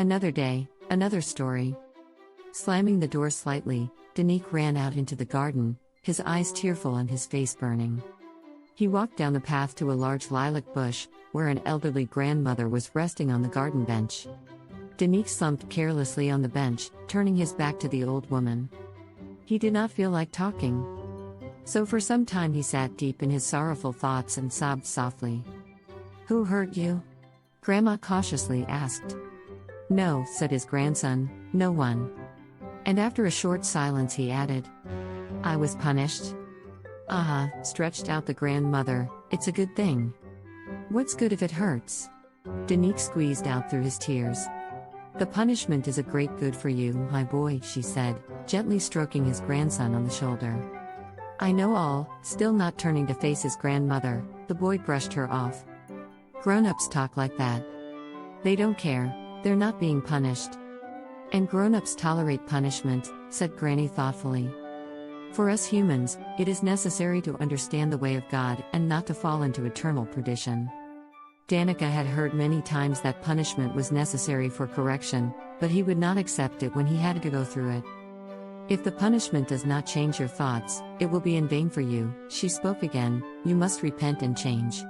Another day, another story. Slamming the door slightly, Danique ran out into the garden, his eyes tearful and his face burning. He walked down the path to a large lilac bush, where an elderly grandmother was resting on the garden bench. Danique slumped carelessly on the bench, turning his back to the old woman. He did not feel like talking. So for some time he sat deep in his sorrowful thoughts and sobbed softly. "Who hurt you?" Grandma cautiously asked. "No," said his grandson, "no one." And after a short silence he added, "I was punished." "Aha," stretched out the grandmother, "it's a good thing." "What's good if it hurts?" Danique squeezed out through his tears. "The punishment is a great good for you, my boy," she said, gently stroking his grandson on the shoulder. "I know all," still not turning to face his grandmother, the boy brushed her off. "Grown-ups talk like that. They don't care, they're not being punished." "And grown-ups tolerate punishment," said Granny thoughtfully. "For us humans, it is necessary to understand the way of God and not to fall into eternal perdition." Danica had heard many times that punishment was necessary for correction, but he would not accept it when he had to go through it. "If the punishment does not change your thoughts, it will be in vain for you," she spoke again, "you must repent and change."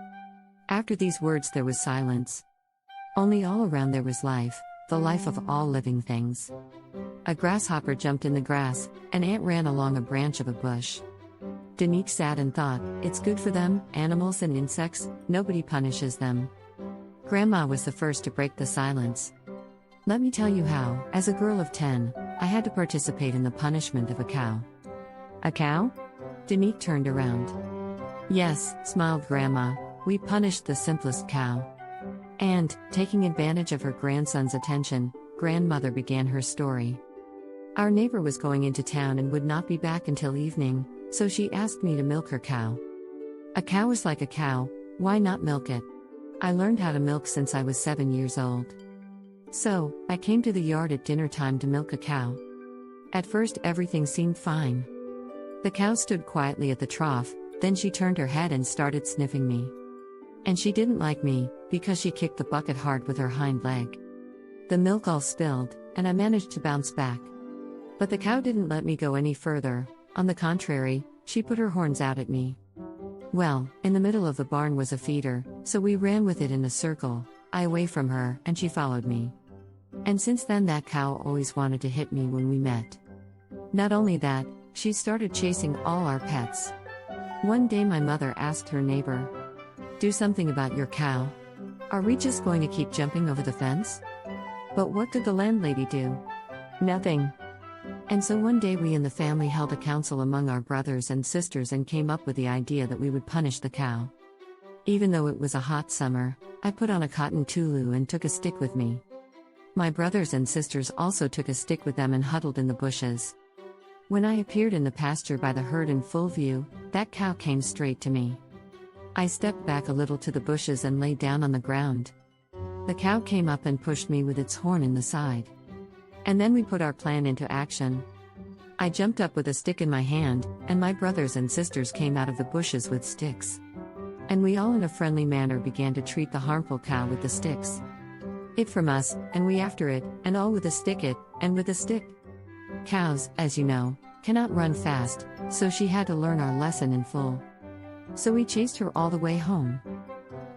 After these words there was silence. Only all around there was life, the life of all living things. A grasshopper jumped in the grass, an ant ran along a branch of a bush. Danique sat and thought, it's good for them, animals and insects, nobody punishes them. Grandma was the first to break the silence. "Let me tell you how, as a girl of 10, I had to participate in the punishment of a cow." "A cow?" Danique turned around. "Yes," smiled Grandma, "we punished the simplest cow." And, taking advantage of her grandson's attention, Grandmother began her story. "Our neighbor was going into town and would not be back until evening, so she asked me to milk her cow. A cow is like a cow, why not milk it? I learned how to milk since I was 7 years old. So, I came to the yard at dinner time to milk a cow. At first everything seemed fine. The cow stood quietly at the trough, then she turned her head and started sniffing me. And she didn't like me, because she kicked the bucket hard with her hind leg. The milk all spilled, and I managed to bounce back. But the cow didn't let me go any further, on the contrary, she put her horns out at me. Well, in the middle of the barn was a feeder, so we ran with it in a circle, I away from her, and she followed me. And since then that cow always wanted to hit me when we met. Not only that, she started chasing all our pets. One day my mother asked her neighbor, "Do something about your cow. Are we just going to keep jumping over the fence?" But what could the landlady do? Nothing. And so one day we in the family held a council among our brothers and sisters and came up with the idea that we would punish the cow. Even though it was a hot summer, I put on a cotton tulu and took a stick with me. My brothers and sisters also took a stick with them and huddled in the bushes. When I appeared in the pasture by the herd in full view, that cow came straight to me. I stepped back a little to the bushes and lay down on the ground. The cow came up and pushed me with its horn in the side. And then we put our plan into action. I jumped up with a stick in my hand, and my brothers and sisters came out of the bushes with sticks. And we all in a friendly manner began to treat the harmful cow with the sticks. It from us, and we after it, and all with a stick it, and with a stick. Cows, as you know, cannot run fast, so she had to learn our lesson in full. So we chased her all the way home.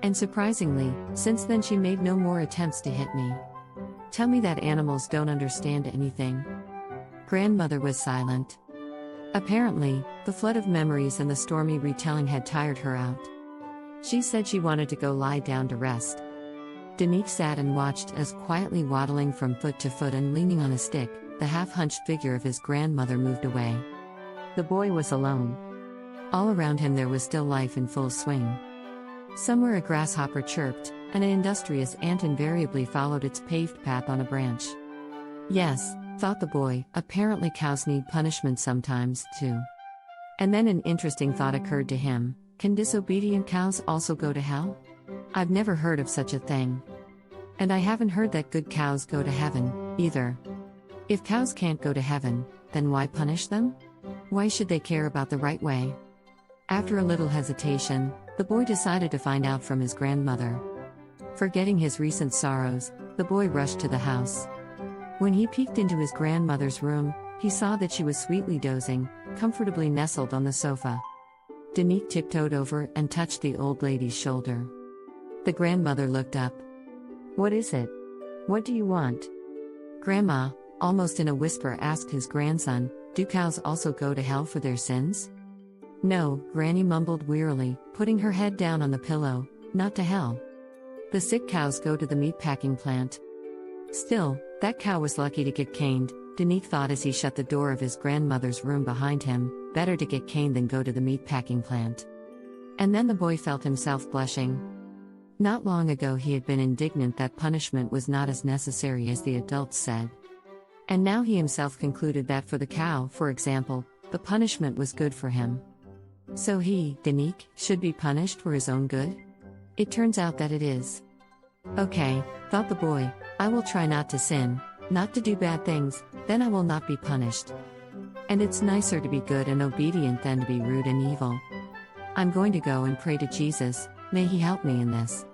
And surprisingly, since then she made no more attempts to hit me. Tell me that animals don't understand anything. Grandmother was silent. Apparently, the flood of memories and the stormy retelling had tired her out. She said she wanted to go lie down to rest. Danique sat and watched as, quietly waddling from foot to foot and leaning on a stick, the half-hunched figure of his grandmother moved away. The boy was alone. All around him there was still life in full swing. Somewhere a grasshopper chirped, and an industrious ant invariably followed its paved path on a branch. Yes, thought the boy, apparently cows need punishment sometimes, too. And then an interesting thought occurred to him, can disobedient cows also go to hell? I've never heard of such a thing. And I haven't heard that good cows go to heaven, either. If cows can't go to heaven, then why punish them? Why should they care about the right way? After a little hesitation, the boy decided to find out from his grandmother. Forgetting his recent sorrows, The boy rushed to the house. When he peeked into his grandmother's room, he saw that she was sweetly dozing, comfortably nestled on the sofa. Danique tiptoed over and touched the old lady's shoulder. The grandmother looked up. "What is it? What do you want?" "Grandma," almost in a whisper asked his grandson, "do cows also go to hell for their sins?" "No," Granny mumbled wearily, putting her head down on the pillow, "not to hell. The sick cows go to the meatpacking plant." Still, that cow was lucky to get caned, Danique thought as he shut the door of his grandmother's room behind him. Better to get caned than go to the meatpacking plant. And then the boy felt himself blushing. Not long ago he had been indignant that punishment was not as necessary as the adults said. And now he himself concluded that for the cow, for example, the punishment was good for him. So he, Danique, should be punished for his own good? It turns out that it is. Okay, thought the boy, I will try not to sin, not to do bad things, then I will not be punished. And it's nicer to be good and obedient than to be rude and evil. I'm going to go and pray to Jesus, may he help me in this.